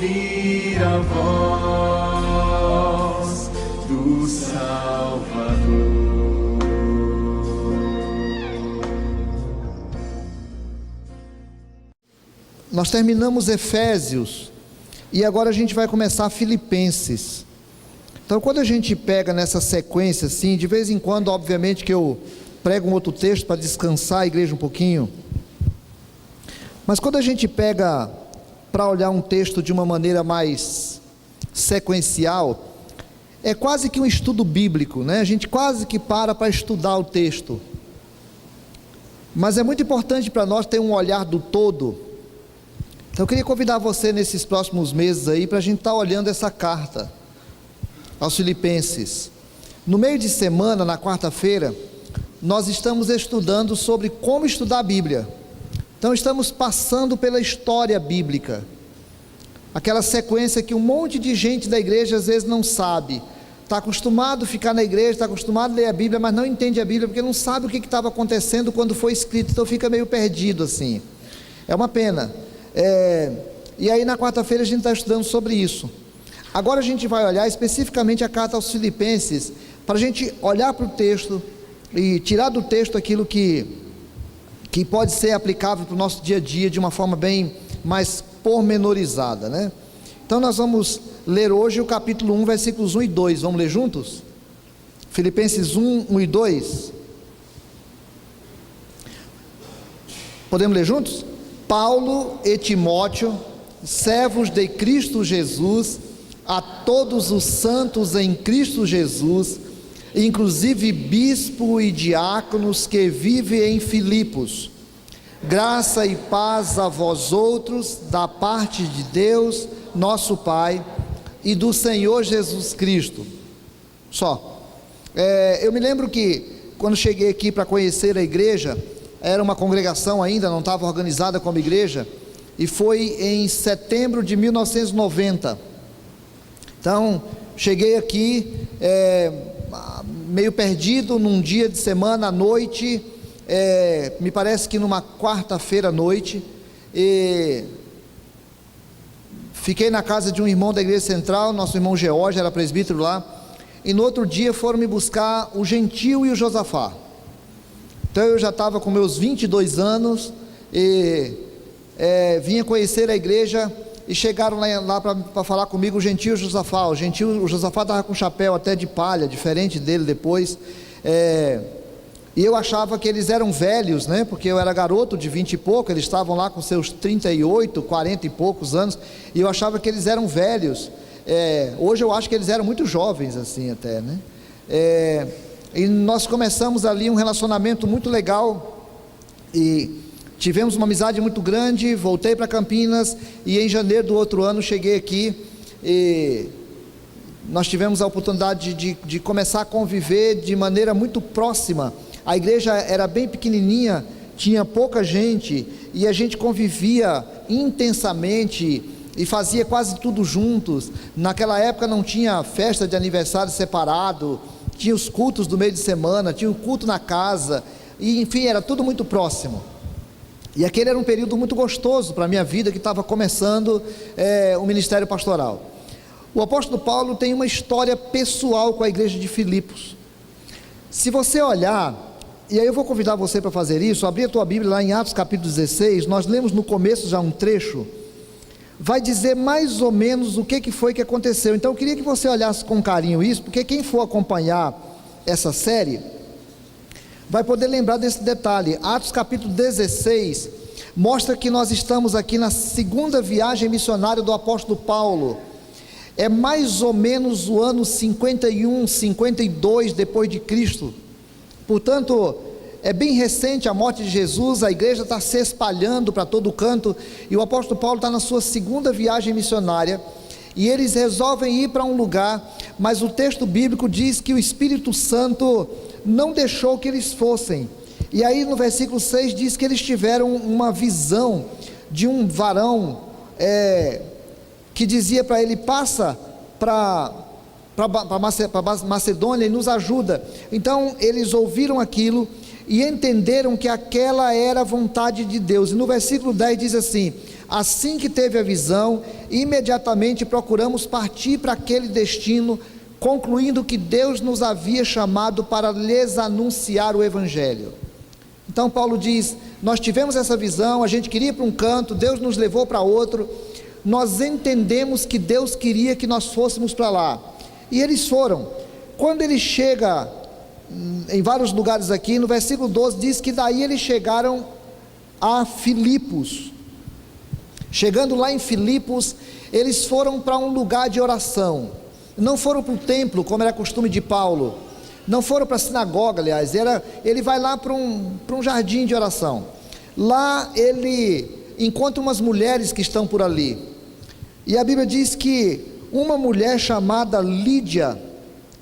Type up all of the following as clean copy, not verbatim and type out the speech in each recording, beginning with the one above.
ouvir a voz do Salvador. Nós terminamos Efésios e agora a gente vai começar Filipenses. Então, quando a gente pega nessa sequência assim, de vez em quando, obviamente que eu prego um outro texto para descansar a igreja um pouquinho, mas quando a gente pega para olhar um texto de uma maneira mais sequencial, é quase que um estudo bíblico, né? A gente quase que para estudar o texto, mas é muito importante para nós ter um olhar do todo. Então eu queria convidar você nesses próximos meses aí, para a gente estar olhando essa carta aos Filipenses. No meio de semana, na quarta-feira, nós estamos estudando sobre como estudar a Bíblia. Então estamos passando pela história bíblica, aquela sequência que um monte de gente da igreja às vezes não sabe, está acostumado a ficar na igreja, está acostumado a ler a Bíblia, mas não entende a Bíblia, porque não sabe o que estava acontecendo quando foi escrito, então fica meio perdido assim, é uma pena. E aí na quarta-feira a gente está estudando sobre isso. Agora a gente vai olhar especificamente a carta aos Filipenses, para a gente olhar para o texto e tirar do texto aquilo que pode ser aplicável para o nosso dia a dia de uma forma bem mais pormenorizada, né? Então nós vamos ler hoje o capítulo 1, versículos 1 e 2, vamos ler juntos? Filipenses 1, 1 e 2, podemos ler juntos? Paulo e Timóteo, servos de Cristo Jesus, a todos os santos em Cristo Jesus, inclusive bispo e diáconos que vivem em Filipos, graça e paz a vós outros, da parte de Deus, nosso Pai, e do Senhor Jesus Cristo. Eu me lembro que, quando cheguei aqui para conhecer a igreja, era uma congregação ainda, não estava organizada como igreja, e foi em setembro de 1990, então, cheguei aqui, meio perdido, num dia de semana à noite, me parece que numa quarta-feira à noite, e fiquei na casa de um irmão da igreja central, nosso irmão George, era presbítero lá, e no outro dia foram me buscar o Gentil e o Josafá. Então eu já estava com meus 22 anos, e vinha conhecer a igreja, e chegaram lá para falar comigo o Gentil e o Josafá. O Josafá estava com chapéu até de palha, diferente dele depois, e eu achava que eles eram velhos, né? Porque eu era garoto de 20 e pouco, eles estavam lá com seus 38, 40 e poucos anos, e eu achava que eles eram velhos. Hoje eu acho que eles eram muito jovens assim até, né? E nós começamos ali um relacionamento muito legal, e tivemos uma amizade muito grande. Voltei para Campinas, e em janeiro do outro ano cheguei aqui, e nós tivemos a oportunidade de começar a conviver de maneira muito próxima. A igreja era bem pequenininha, tinha pouca gente, e a gente convivia intensamente, e fazia quase tudo juntos. Naquela época não tinha festa de aniversário separado, tinha os cultos do meio de semana, tinha o culto na casa, e enfim, era tudo muito próximo. E aquele era um período muito gostoso para a minha vida, que estava começando o ministério pastoral. O apóstolo Paulo tem uma história pessoal com a igreja de Filipos. Se você olhar, e aí eu vou convidar você para fazer isso, abrir a tua Bíblia lá em Atos capítulo 16, nós lemos no começo já um trecho, vai dizer mais ou menos o que foi que aconteceu. Então eu queria que você olhasse com carinho isso, porque quem for acompanhar essa série vai poder lembrar desse detalhe. Atos capítulo 16 mostra que nós estamos aqui na segunda viagem missionária do apóstolo Paulo. É mais ou menos o ano 51, 52 depois de Cristo. Portanto, é bem recente a morte de Jesus, a igreja está se espalhando para todo canto, e o apóstolo Paulo está na sua segunda viagem missionária, e eles resolvem ir para um lugar, mas o texto bíblico diz que o Espírito Santo não deixou que eles fossem. E aí no versículo 6 diz que eles tiveram uma visão de um varão, que dizia para ele: passa para Macedônia e nos ajuda. Então eles ouviram aquilo, e entenderam que aquela era a vontade de Deus. E no versículo 10 diz assim: assim que teve a visão, imediatamente procuramos partir para aquele destino, concluindo que Deus nos havia chamado para lhes anunciar o Evangelho. Então Paulo diz: nós tivemos essa visão, a gente queria ir para um canto, Deus nos levou para outro, nós entendemos que Deus queria que nós fôssemos para lá, e eles foram. Quando ele chega em vários lugares aqui, no versículo 12 diz que daí eles chegaram a Filipos. Chegando lá em Filipos, eles foram para um lugar de oração. Não foram para o templo, como era costume de Paulo, não foram para a sinagoga, aliás, ele vai lá para um jardim de oração. Lá ele encontra umas mulheres que estão por ali, e a Bíblia diz que uma mulher chamada Lídia,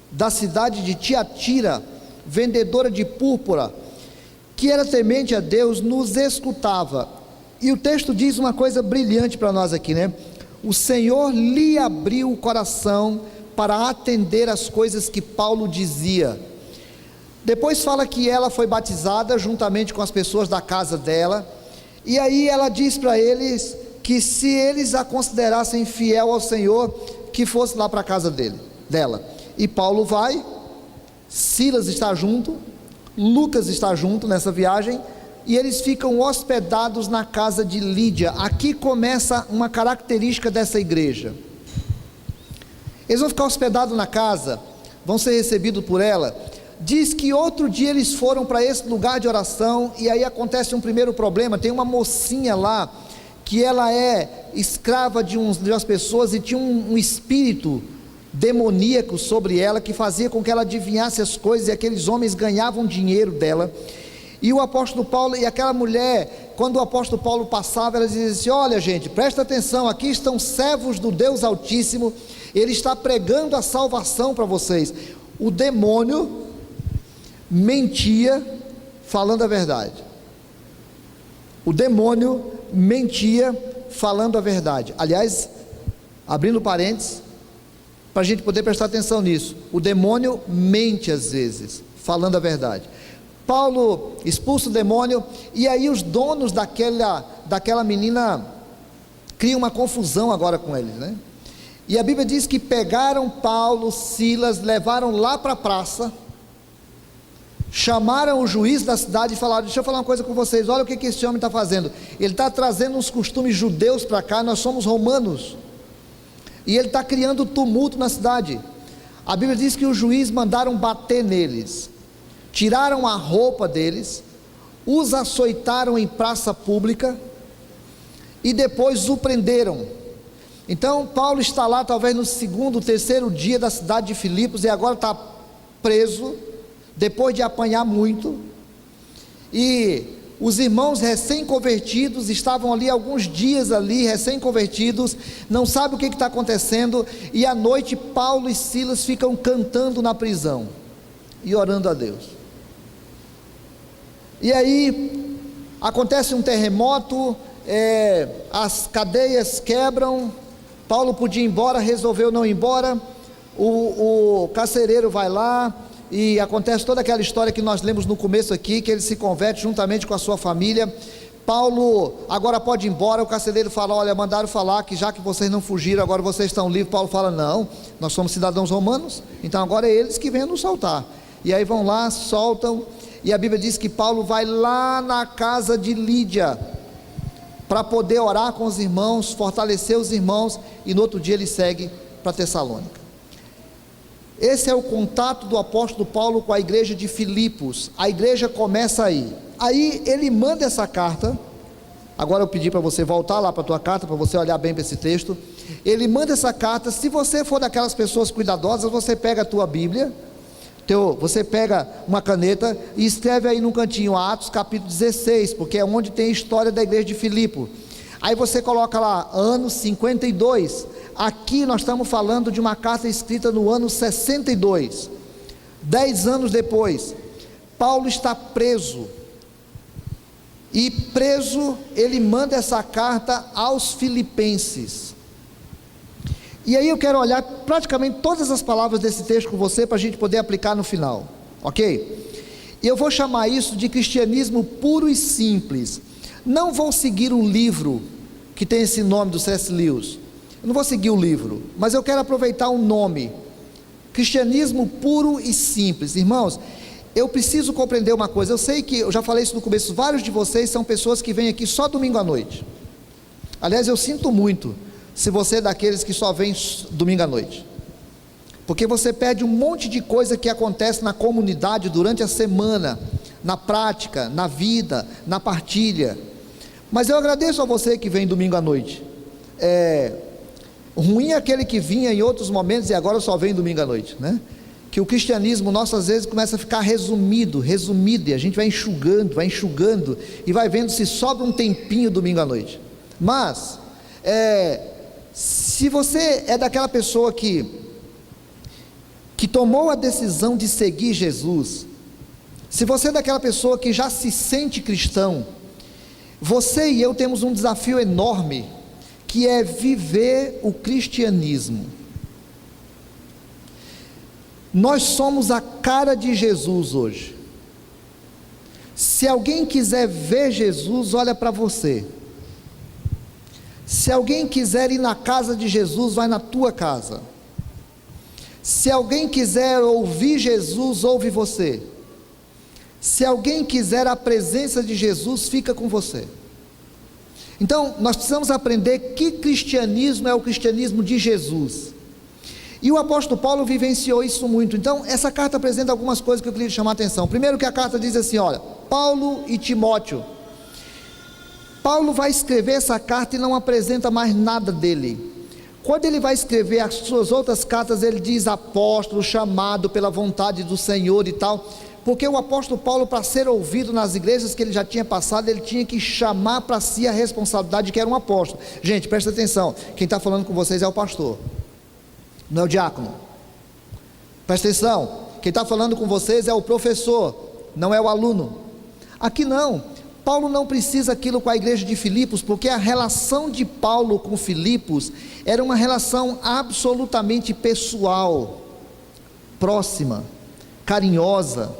da cidade de Tiatira, vendedora de púrpura, que era temente a Deus, nos escutava. E o texto diz uma coisa brilhante para nós aqui, né? O Senhor lhe abriu o coração para atender as coisas que Paulo dizia. Depois fala que ela foi batizada juntamente com as pessoas da casa dela, e aí ela diz para eles que se eles a considerassem fiel ao Senhor, que fosse lá para a casa dela. E Paulo vai, Silas está junto, Lucas está junto nessa viagem, e eles ficam hospedados na casa de Lídia. Aqui começa uma característica dessa igreja. Eles vão ficar hospedados na casa, vão ser recebidos por ela. Diz que outro dia eles foram para esse lugar de oração, e aí acontece um primeiro problema. Tem uma mocinha lá, que ela é escrava de umas pessoas, e tinha um espírito demoníaco sobre ela, que fazia com que ela adivinhasse as coisas, e aqueles homens ganhavam dinheiro dela. E o apóstolo Paulo, e aquela mulher, quando o apóstolo Paulo passava, ela dizia assim: olha gente, presta atenção, aqui estão servos do Deus Altíssimo, ele está pregando a salvação para vocês. O demônio mentia falando a verdade. O demônio mentia falando a verdade. Aliás, abrindo parênteses, para a gente poder prestar atenção nisso, o demônio mente às vezes, falando a verdade. Paulo expulsa o demônio, e aí os donos daquela menina criam uma confusão agora com eles, né? E a Bíblia diz que pegaram Paulo, Silas, levaram lá para a praça, chamaram o juiz da cidade e falaram: deixa eu falar uma coisa com vocês, olha o que esse homem está fazendo, ele está trazendo uns costumes judeus para cá, nós somos romanos, e ele está criando tumulto na cidade. A Bíblia diz que os juízes mandaram bater neles, tiraram a roupa deles, os açoitaram em praça pública, e depois o prenderam. Então Paulo está lá talvez no segundo, terceiro dia da cidade de Filipos, e agora está preso, depois de apanhar muito, e os irmãos recém-convertidos estavam ali alguns dias ali, recém-convertidos, não sabem o que está acontecendo, e à noite Paulo e Silas ficam cantando na prisão, e orando a Deus. E aí, acontece um terremoto, as cadeias quebram, Paulo podia ir embora, resolveu não ir embora, o carcereiro vai lá, e acontece toda aquela história que nós lemos no começo aqui, que ele se converte juntamente com a sua família. Paulo agora pode ir embora, o carcereiro fala: olha, mandaram falar que já que vocês não fugiram, agora vocês estão livres. Paulo fala: não, nós somos cidadãos romanos, então agora é eles que vêm nos soltar. E aí vão lá, soltam, e a Bíblia diz que Paulo vai lá na casa de Lídia, para poder orar com os irmãos, fortalecer os irmãos, e no outro dia ele segue para Tessalônica. Esse é o contato do apóstolo Paulo com a igreja de Filipos. A igreja começa aí ele manda essa carta. Agora eu pedi para você voltar lá para a tua carta, para você olhar bem para esse texto. Ele manda essa carta. Se você for daquelas pessoas cuidadosas, você pega a tua Bíblia, você pega uma caneta e escreve aí num cantinho Atos capítulo 16, porque é onde tem a história da igreja de Filipe. Aí você coloca lá, ano 52, aqui nós estamos falando de uma carta escrita no ano 62, 10 anos depois. Paulo está preso, e preso ele manda essa carta aos filipenses. E aí eu quero olhar praticamente todas as palavras desse texto com você, para a gente poder aplicar no final, ok? E eu vou chamar isso de cristianismo puro e simples. Não vou seguir o livro que tem esse nome do C.S. Lewis. Eu não vou seguir o livro, mas eu quero aproveitar o nome. Cristianismo puro e simples. Irmãos, eu preciso compreender uma coisa. Eu sei que, eu já falei isso no começo, vários de vocês são pessoas que vêm aqui só domingo à noite. Aliás, eu sinto muito se você é daqueles que só vem domingo à noite, porque você perde um monte de coisa que acontece na comunidade durante a semana, na prática, na vida, na partilha. Mas eu agradeço a você que vem domingo à noite. Ruim é aquele que vinha em outros momentos e agora só vem domingo à noite, né? Que o cristianismo nosso às vezes começa a ficar resumido, e a gente vai enxugando e vai vendo se sobra um tempinho domingo à noite. Mas se você é daquela pessoa que tomou a decisão de seguir Jesus, se você é daquela pessoa que já se sente cristão, você e eu temos um desafio enorme, que é viver o cristianismo. Nós somos a cara de Jesus hoje. Se alguém quiser ver Jesus, olha para você. Se alguém quiser ir na casa de Jesus, vai na tua casa. Se alguém quiser ouvir Jesus, ouve você. Se alguém quiser a presença de Jesus, fica com você. Então, nós precisamos aprender que cristianismo é o cristianismo de Jesus. E o apóstolo Paulo vivenciou isso muito. Então, essa carta apresenta algumas coisas que eu queria chamar a atenção. Primeiro que a carta diz assim, olha, Paulo e Timóteo. Paulo vai escrever essa carta e não apresenta mais nada dele. Quando ele vai escrever as suas outras cartas, ele diz apóstolo, chamado pela vontade do Senhor e tal, porque o apóstolo Paulo, para ser ouvido nas igrejas que ele já tinha passado, ele tinha que chamar para si a responsabilidade de que era um apóstolo. Gente, presta atenção, quem está falando com vocês é o pastor, não é o diácono. Presta atenção, quem está falando com vocês é o professor, não é o aluno. Aqui não. Paulo não precisa aquilo com a igreja de Filipos, porque a relação de Paulo com Filipos era uma relação absolutamente pessoal, próxima, carinhosa.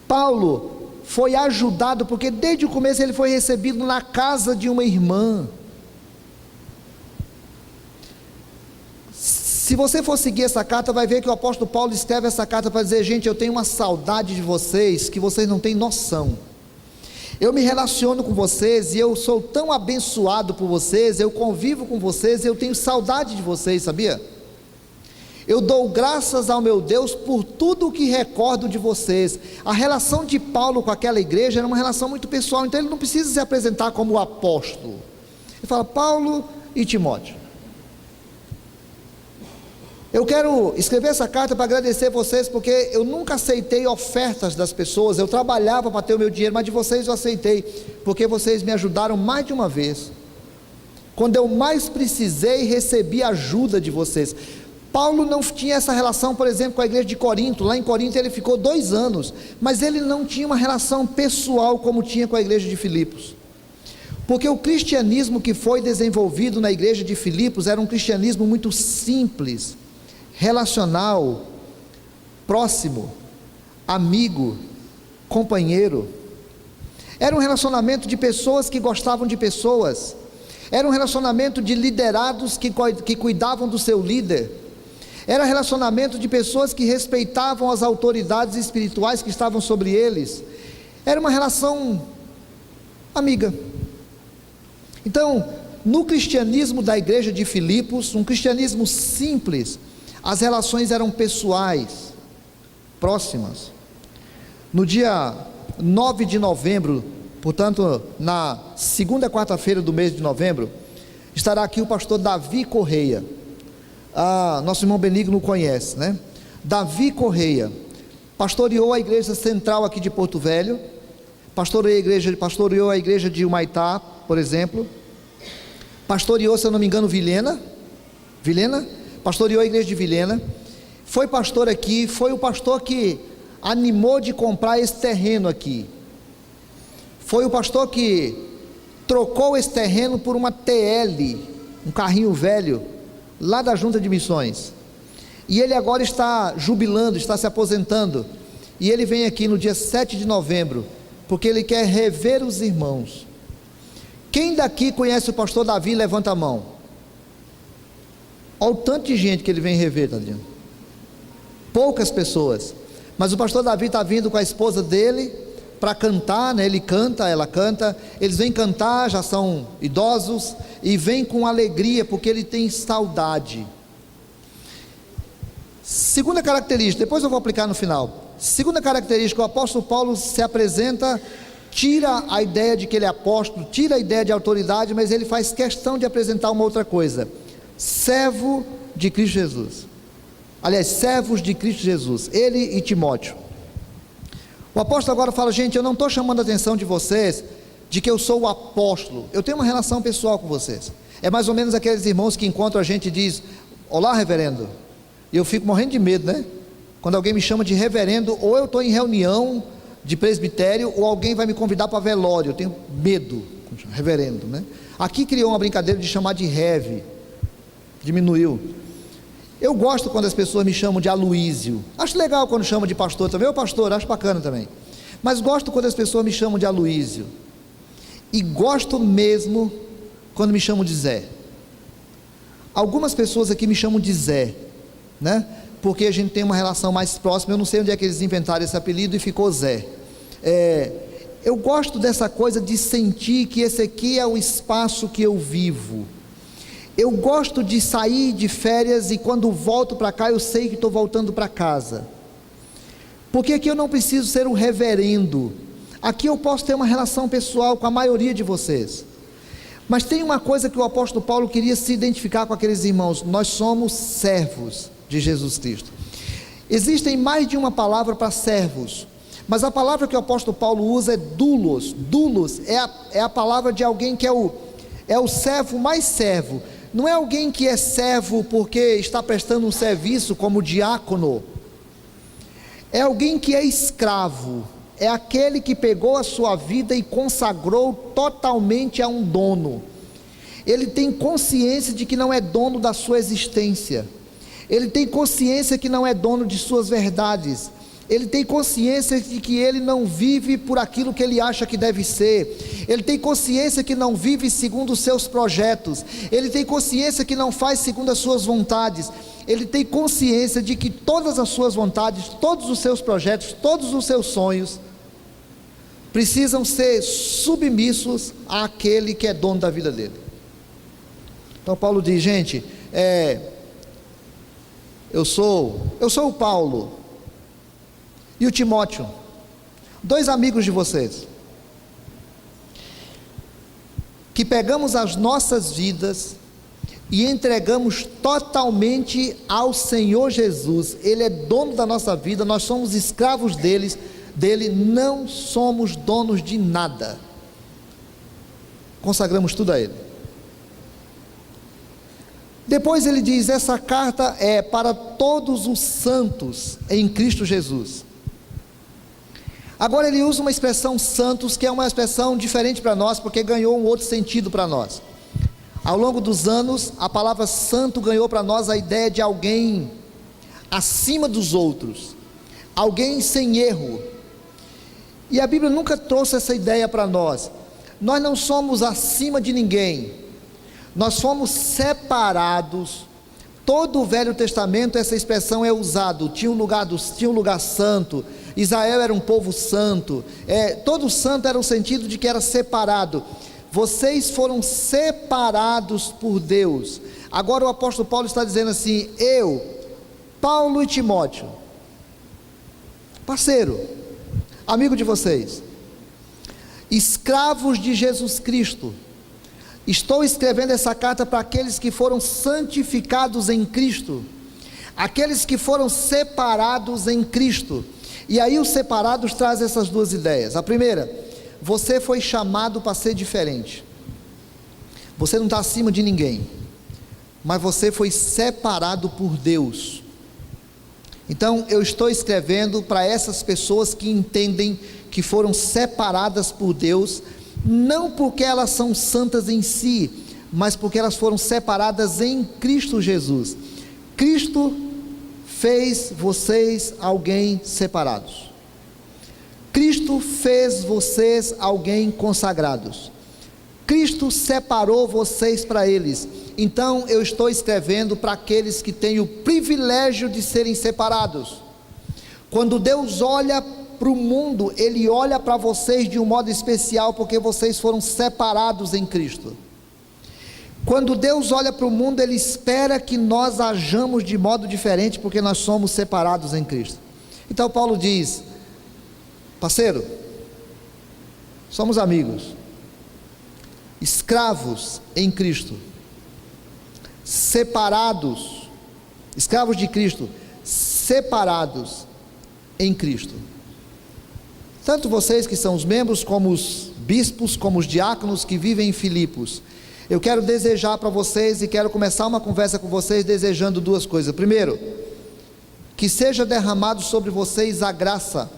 Paulo foi ajudado, porque desde o começo ele foi recebido na casa de uma irmã. Se você for seguir essa carta, vai ver que o apóstolo Paulo escreve essa carta para dizer, gente, eu tenho uma saudade de vocês, que vocês não têm noção. Eu me relaciono com vocês e eu sou tão abençoado por vocês, eu convivo com vocês, eu tenho saudade de vocês, sabia? Eu dou graças ao meu Deus por tudo o que recordo de vocês. A relação de Paulo com aquela igreja era uma relação muito pessoal, então ele não precisa se apresentar como apóstolo. Ele fala Paulo e Timóteo. Eu quero escrever essa carta para agradecer vocês, porque eu nunca aceitei ofertas das pessoas. Eu trabalhava para ter o meu dinheiro, mas de vocês eu aceitei, porque vocês me ajudaram mais de uma vez. Quando eu mais precisei, recebi ajuda de vocês. Paulo não tinha essa relação, por exemplo, com a igreja de Corinto. Lá em Corinto ele ficou 2 anos, mas ele não tinha uma relação pessoal como tinha com a igreja de Filipos. Porque o cristianismo que foi desenvolvido na igreja de Filipos era um cristianismo muito simples, relacional, próximo, amigo, companheiro. Era um relacionamento de pessoas que gostavam de pessoas. Era um relacionamento de liderados que cuidavam do seu líder. Era relacionamento de pessoas que respeitavam as autoridades espirituais que estavam sobre eles. Era uma relação amiga. Então, no cristianismo da igreja de Filipos, um cristianismo simples, as relações eram pessoais, próximas. No dia 9 de novembro, portanto, na segunda quarta-feira do mês de novembro, estará aqui o pastor Davi Correia. Nosso irmão Benigno conhece, né? Davi pastoreou a igreja central aqui de Porto Velho, pastoreou a igreja de Humaitá, por exemplo, pastoreou, se eu não me engano, Vilhena, pastoreou a igreja de Vilhena, foi pastor aqui, foi o pastor que animou de comprar esse terreno aqui, foi o pastor que trocou esse terreno por uma TL, um carrinho velho, lá da Junta de Missões, e ele agora está jubilando, está se aposentando, e ele vem aqui no dia 7 de novembro, porque ele quer rever os irmãos. Quem daqui conhece o pastor Davi? Levanta a mão. Olha o tanto de gente que ele vem rever, Tadinho. Poucas pessoas, mas o pastor Davi está vindo com a esposa dele para cantar, né? Ele canta, ela canta, eles vêm cantar, já são idosos, e vêm com alegria, porque ele tem saudade. Segunda característica, depois eu vou aplicar no final. Segunda característica, o apóstolo Paulo se apresenta, tira a ideia de que ele é apóstolo, tira a ideia de autoridade, mas ele faz questão de apresentar uma outra coisa: servo de Cristo Jesus. Aliás, servos de Cristo Jesus, ele e Timóteo. O apóstolo agora fala: gente, eu não estou chamando a atenção de vocês de que eu sou o apóstolo, eu tenho uma relação pessoal com vocês. É mais ou menos aqueles irmãos que encontram a gente e diz: olá, reverendo. E eu fico morrendo de medo, né? Quando alguém me chama de reverendo, ou eu estou em reunião de presbitério, ou alguém vai me convidar para velório, eu tenho medo, reverendo, né? Aqui criou uma brincadeira de chamar de Reve, diminuiu. Eu gosto quando as pessoas me chamam de Aloísio, acho legal quando chamam de pastor também, ô pastor, acho bacana também, mas gosto quando as pessoas me chamam de Aloísio, e gosto mesmo quando me chamam de Zé. Algumas pessoas aqui me chamam de Zé, né? Porque a gente tem uma relação mais próxima. Eu não sei onde é que eles inventaram esse apelido e ficou Zé. Eu gosto dessa coisa de sentir que esse aqui é o espaço que eu vivo. Eu gosto de sair de férias e quando volto para cá eu sei que estou voltando para casa, porque aqui eu não preciso ser um reverendo, aqui eu posso ter uma relação pessoal com a maioria de vocês. Mas tem uma coisa que o apóstolo Paulo queria se identificar com aqueles irmãos: nós somos servos de Jesus Cristo. Existem mais de uma palavra para servos, mas a palavra que o apóstolo Paulo usa é doulos. Doulos é a palavra de alguém que é o servo mais servo. Não é alguém que é servo porque está prestando um serviço como diácono, é alguém que é escravo, é aquele que pegou a sua vida e consagrou totalmente a um dono. Ele tem consciência de que não é dono da sua existência, ele tem consciência que não é dono de suas verdades, ele tem consciência de que ele não vive por aquilo que ele acha que deve ser, ele tem consciência que não vive segundo os seus projetos, ele tem consciência que não faz segundo as suas vontades, ele tem consciência de que todas as suas vontades, todos os seus projetos, todos os seus sonhos precisam ser submissos àquele que é dono da vida dele. Então Paulo diz: gente, eu sou o Paulo e o Timóteo, dois amigos de vocês, que pegamos as nossas vidas e entregamos totalmente ao Senhor Jesus. Ele é dono da nossa vida, nós somos escravos dele, não somos donos de nada, consagramos tudo a Ele. Depois ele diz: essa carta é para todos os santos em Cristo Jesus. Agora ele usa uma expressão santos, que é uma expressão diferente para nós, porque ganhou um outro sentido para nós. Ao longo dos anos, a palavra santo ganhou para nós a ideia de alguém acima dos outros, alguém sem erro, e a Bíblia nunca trouxe essa ideia para nós. Nós não somos acima de ninguém, nós fomos separados. Todo o Velho Testamento essa expressão é usada, tinha um lugar santo, Israel era um povo santo, todo santo era o sentido de que era separado. Vocês foram separados por Deus. Agora o apóstolo Paulo está dizendo assim: eu, Paulo e Timóteo, parceiro, amigo de vocês, escravos de Jesus Cristo, estou escrevendo essa carta para aqueles que foram santificados em Cristo, aqueles que foram separados em Cristo. E aí os separados traz essas duas ideias. A primeira: você foi chamado para ser diferente, você não está acima de ninguém, mas você foi separado por Deus. Então eu estou escrevendo para essas pessoas que entendem que foram separadas por Deus, não porque elas são santas em si, mas porque elas foram separadas em Cristo Jesus. Cristo fez vocês alguém separados. Cristo fez vocês alguém consagrados. Cristo separou vocês para eles. Então eu estou escrevendo para aqueles que têm o privilégio de serem separados. Quando Deus olha para o mundo, Ele olha para vocês de um modo especial, porque vocês foram separados em Cristo. Quando Deus olha para o mundo, Ele espera que nós ajamos de modo diferente, porque nós somos separados em Cristo. Então Paulo diz: parceiro, somos amigos, escravos em Cristo, separados, escravos de Cristo, separados em Cristo. Tanto vocês que são os membros, como os bispos, como os diáconos que vivem em Filipos. Eu quero desejar para vocês, e quero começar uma conversa com vocês desejando duas coisas. Primeiro, que seja derramado sobre vocês a graça.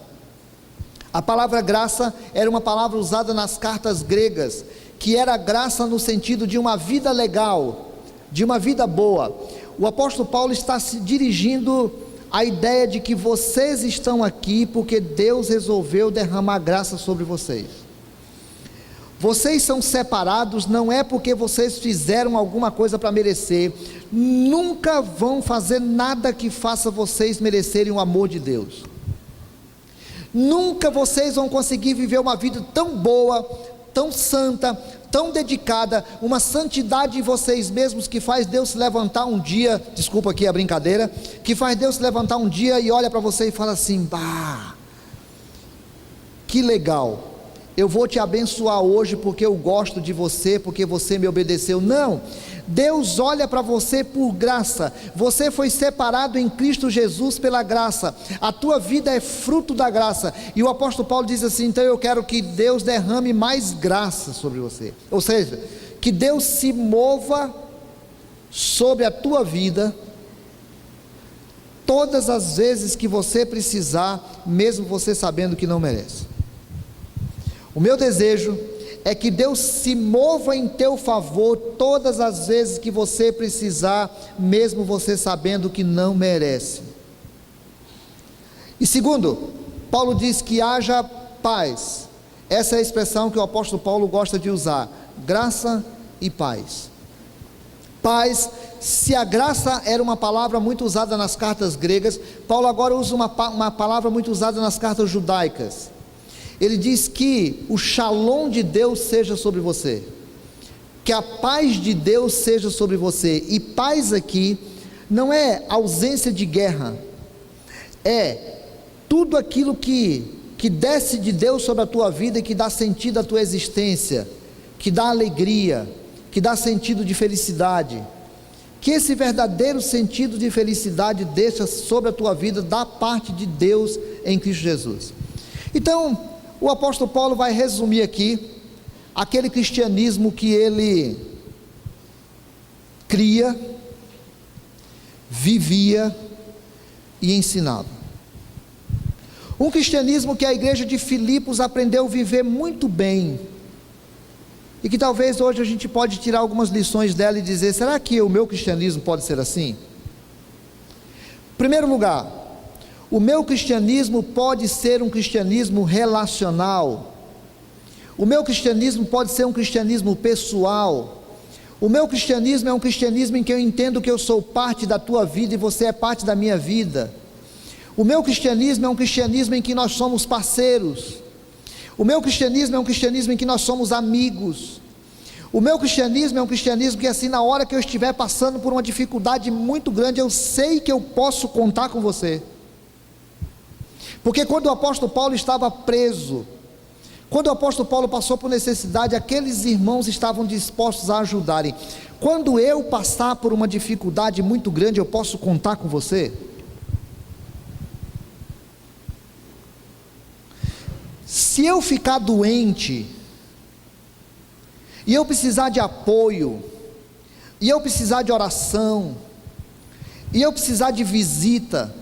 A palavra graça era uma palavra usada nas cartas gregas, que era graça no sentido de uma vida legal, de uma vida boa. O apóstolo Paulo está se dirigindo à ideia de que vocês estão aqui porque Deus resolveu derramar graça sobre vocês. Vocês são separados, não é porque vocês fizeram alguma coisa para merecer. Nunca vão fazer nada que faça vocês merecerem o amor de Deus. Nunca vocês vão conseguir viver uma vida tão boa, tão santa, tão dedicada, uma santidade em vocês mesmos, que faz Deus se levantar um dia, desculpa aqui a brincadeira, que faz Deus se levantar um dia e olha para você e fala assim: bah, que legal, eu vou te abençoar hoje porque eu gosto de você, porque você me obedeceu. Não, Deus olha para você por graça. Você foi separado em Cristo Jesus pela graça. A tua vida é fruto da graça. E o apóstolo Paulo diz assim: então eu quero que Deus derrame mais graça sobre você. Ou seja, que Deus se mova sobre a tua vida todas as vezes que você precisar, mesmo você sabendo que não merece. O meu desejo é que Deus se mova em teu favor todas as vezes que você precisar, mesmo você sabendo que não merece. E segundo, Paulo diz que haja paz. Essa é a expressão que o apóstolo Paulo gosta de usar: graça e paz. Paz, se a graça era uma palavra muito usada nas cartas gregas, Paulo agora usa uma palavra muito usada nas cartas judaicas. Ele diz que o shalom de Deus seja sobre você, que a paz de Deus seja sobre você. E paz aqui não é ausência de guerra, é tudo aquilo que desce de Deus sobre a tua vida e que dá sentido à tua existência, que dá alegria, que dá sentido de felicidade. Que esse verdadeiro sentido de felicidade deixa sobre a tua vida da parte de Deus em Cristo Jesus. Então, o apóstolo Paulo vai resumir aqui aquele cristianismo que ele cria, vivia e ensinava. Um cristianismo que a igreja de Filipos aprendeu a viver muito bem, e que talvez hoje a gente pode tirar algumas lições dela e dizer: será que o meu cristianismo pode ser assim? Em primeiro lugar, o meu cristianismo pode ser um cristianismo relacional. O meu cristianismo pode ser um cristianismo pessoal. O meu cristianismo é um cristianismo em que eu entendo que eu sou parte da tua vida e você é parte da minha vida. O meu cristianismo é um cristianismo em que nós somos parceiros. O meu cristianismo é um cristianismo em que nós somos amigos. O meu cristianismo é um cristianismo que, assim, na hora que eu estiver passando por uma dificuldade muito grande, eu sei que eu posso contar com você. Porque quando o apóstolo Paulo estava preso, quando o apóstolo Paulo passou por necessidade, aqueles irmãos estavam dispostos a ajudarem. Quando eu passar por uma dificuldade muito grande, eu posso contar com você? Se eu ficar doente, e eu precisar de apoio, e eu precisar de oração, e eu precisar de visita,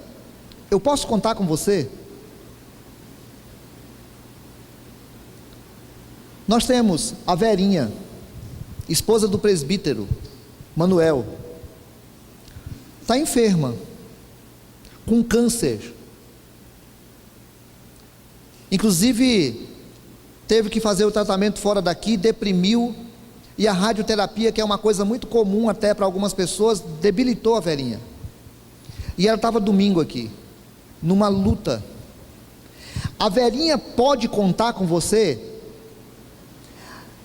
eu posso contar com você? Nós temos a Verinha, esposa do presbítero Manuel, está enferma, com câncer. Inclusive, teve que fazer o tratamento fora daqui, deprimiu, e a radioterapia, que é uma coisa muito comum até para algumas pessoas, debilitou a velhinha. E ela estava domingo aqui, numa luta. A velhinha pode contar com você?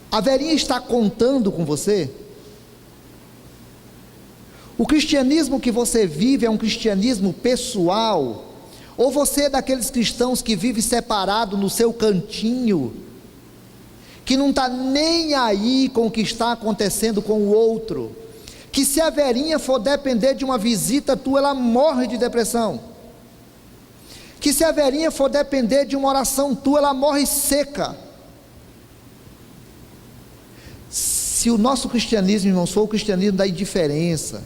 A velhinha está contando com você? O cristianismo que você vive é um cristianismo pessoal? Ou você é daqueles cristãos que vive separado no seu cantinho, que não está nem aí com o que está acontecendo com o outro, que se a velhinha for depender de uma visita tua, ela morre de depressão, que se a velhinha for depender de uma oração tua, ela morre seca? Se o nosso cristianismo, irmãos, for o cristianismo da indiferença,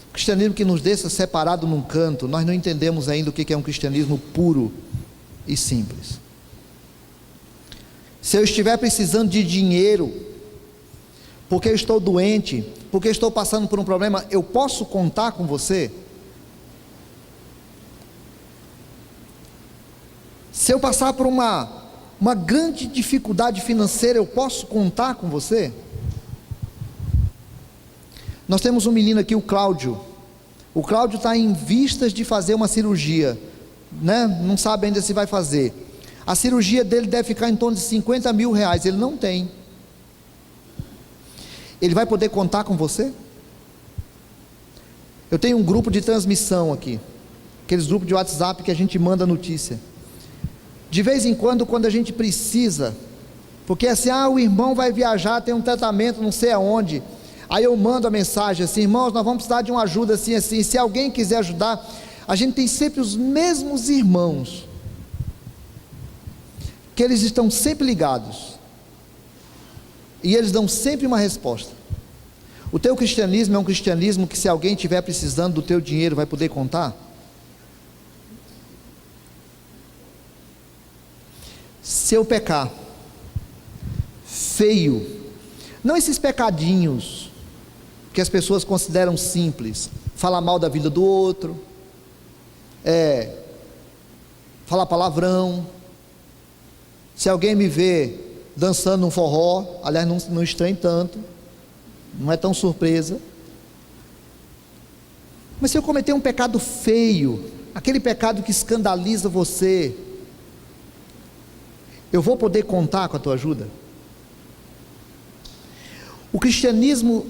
o cristianismo que nos deixa separado num canto, nós não entendemos ainda o que é um cristianismo puro e simples. Se eu estiver precisando de dinheiro, porque eu estou doente, porque eu estou passando por um problema, eu posso contar com você? Se eu passar por uma grande dificuldade financeira, eu posso contar com você? Nós temos um menino aqui, o Cláudio. O Cláudio está em vistas de fazer uma cirurgia, né? Não sabe ainda se vai fazer. A cirurgia dele deve ficar em torno de 50 mil reais, ele não tem. Ele vai poder contar com você? Eu tenho um grupo de transmissão aqui, aqueles grupos de WhatsApp que a gente manda notícia. De vez em quando a gente precisa, porque assim, o irmão vai viajar, tem um tratamento não sei aonde, aí eu mando a mensagem assim: irmãos, nós vamos precisar de uma ajuda assim, se alguém quiser ajudar. A gente tem sempre os mesmos irmãos, que eles estão sempre ligados, e eles dão sempre uma resposta. O teu cristianismo é um cristianismo que, se alguém estiver precisando do teu dinheiro, vai poder contar? Se eu pecar feio, não esses pecadinhos que as pessoas consideram simples, falar mal da vida do outro, falar palavrão. Se alguém me vê dançando um forró, aliás, não estranhe tanto, não é tão surpresa. Mas se eu cometer um pecado feio, aquele pecado que escandaliza você, eu vou poder contar com a tua ajuda? O cristianismo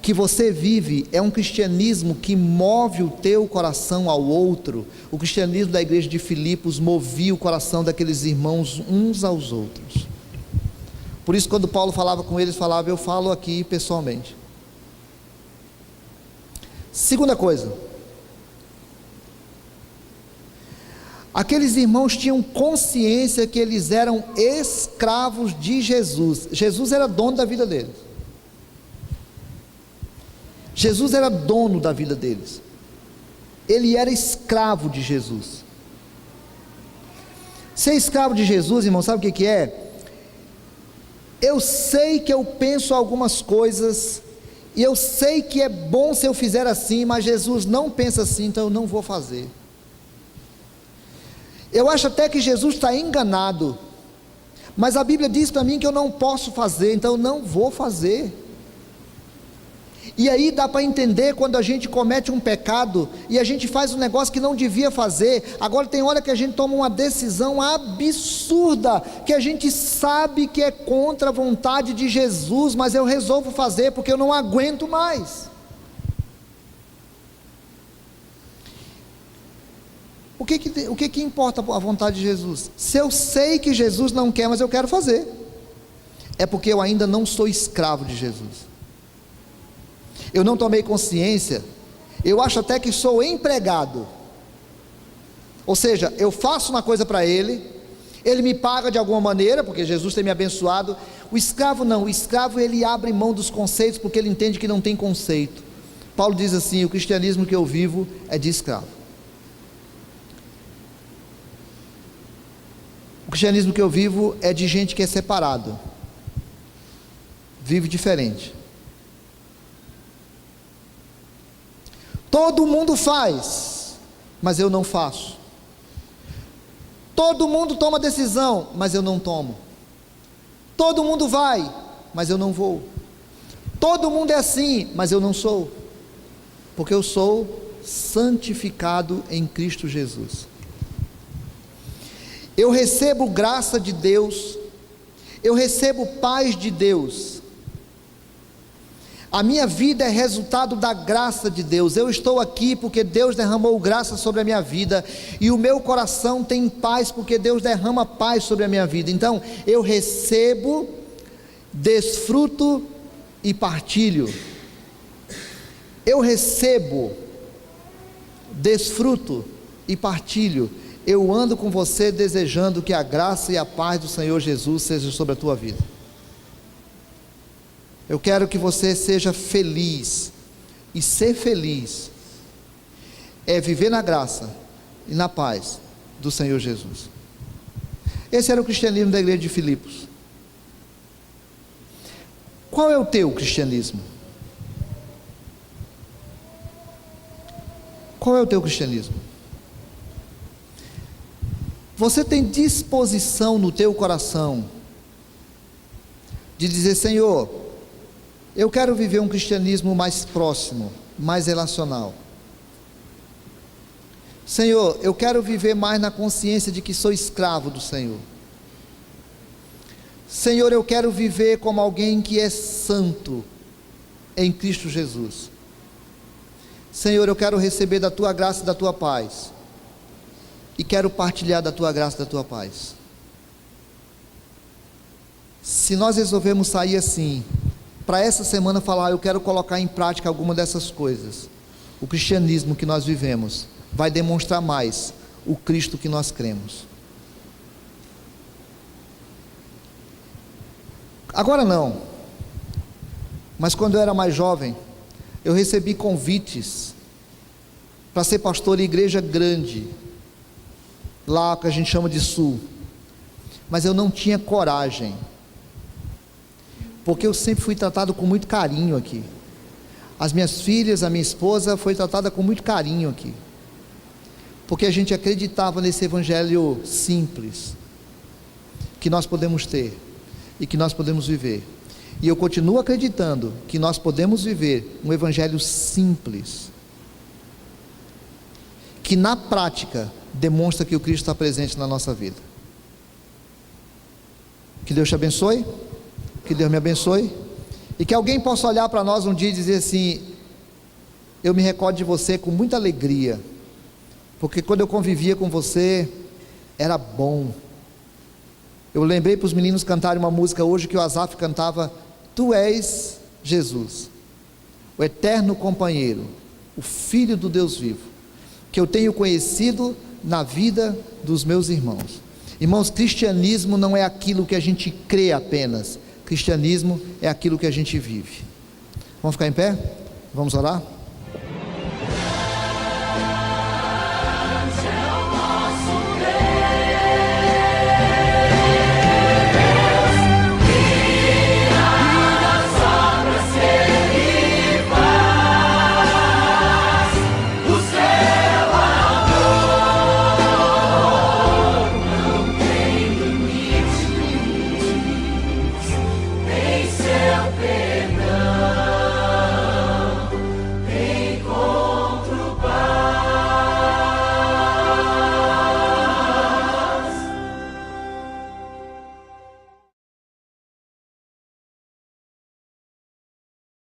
que você vive é um cristianismo que move o teu coração ao outro. O cristianismo da igreja de Filipos movia o coração daqueles irmãos uns aos outros. Por isso, quando Paulo falava com eles, eu falo aqui pessoalmente. Segunda coisa, aqueles irmãos tinham consciência que eles eram escravos de Jesus. Jesus era dono da vida deles. Jesus era dono da vida deles. Ele era escravo de Jesus. Ser escravo de Jesus, irmão, sabe o que é? Eu sei que eu penso algumas coisas, e eu sei que é bom se eu fizer assim, mas Jesus não pensa assim, então eu não vou fazer. Eu acho até que Jesus está enganado, mas a Bíblia diz para mim que eu não posso fazer, então eu não vou fazer. E aí dá para entender quando a gente comete um pecado e a gente faz um negócio que não devia fazer. Agora tem hora que a gente toma uma decisão absurda, que a gente sabe que é contra a vontade de Jesus, mas eu resolvo fazer porque eu não aguento mais. O que importa a vontade de Jesus? Se eu sei que Jesus não quer, mas eu quero fazer, é porque eu ainda não sou escravo de Jesus. Eu não tomei consciência, eu acho até que sou empregado, ou seja, eu faço uma coisa para Ele, Ele me paga de alguma maneira, porque Jesus tem me abençoado. O escravo não, o escravo ele abre mão dos conceitos, porque ele entende que não tem conceito. Paulo diz assim: o cristianismo que eu vivo é de escravo. O cristianismo que eu vivo é de gente que é separado, vive diferente. Todo mundo faz, mas eu não faço. Todo mundo toma decisão, mas eu não tomo. Todo mundo vai, mas eu não vou. Todo mundo é assim, mas eu não sou. Porque eu sou santificado em Cristo Jesus. Eu recebo graça de Deus, eu recebo paz de Deus. A minha vida é resultado da graça de Deus. Eu estou aqui porque Deus derramou graça sobre a minha vida, e o meu coração tem paz porque Deus derrama paz sobre a minha vida. Então, eu recebo, desfruto e partilho. Eu recebo, desfruto e partilho. Eu ando com você desejando que a graça e a paz do Senhor Jesus seja sobre a tua vida. Eu quero que você seja feliz, e ser feliz é viver na graça e na paz do Senhor Jesus. Esse era o cristianismo da igreja de Filipos. Qual é o teu cristianismo? Qual é o teu cristianismo? Você tem disposição no teu coração de dizer: Senhor, eu quero viver um cristianismo mais próximo, mais relacional. Senhor, eu quero viver mais na consciência de que sou escravo do Senhor. Senhor, eu quero viver como alguém que é santo em Cristo Jesus. Senhor, eu quero receber da tua graça e da tua paz, e quero partilhar da tua graça e da tua paz. Se nós resolvermos sair assim, para essa semana falar: eu quero colocar em prática alguma dessas coisas, o cristianismo que nós vivemos vai demonstrar mais o Cristo que nós cremos. Agora não, mas quando eu era mais jovem, eu recebi convites para ser pastor em igreja grande, lá que a gente chama de Sul, mas eu não tinha coragem, porque eu sempre fui tratado com muito carinho aqui. As minhas filhas, a minha esposa foi tratada com muito carinho aqui, porque a gente acreditava nesse evangelho simples que nós podemos ter e que nós podemos viver. E eu continuo acreditando que nós podemos viver um evangelho simples, que na prática demonstra que o Cristo está presente na nossa vida. Que Deus te abençoe, que Deus me abençoe, e que alguém possa olhar para nós um dia e dizer assim: eu me recordo de você com muita alegria, porque quando eu convivia com você, era bom. Eu lembrei para os meninos cantarem uma música hoje que o Asaf cantava: Tu és Jesus, o eterno companheiro, o Filho do Deus vivo, que eu tenho conhecido na vida dos meus irmãos. Irmãos, cristianismo não é aquilo que a gente crê apenas, cristianismo é aquilo que a gente vive. Vamos ficar em pé? Vamos orar?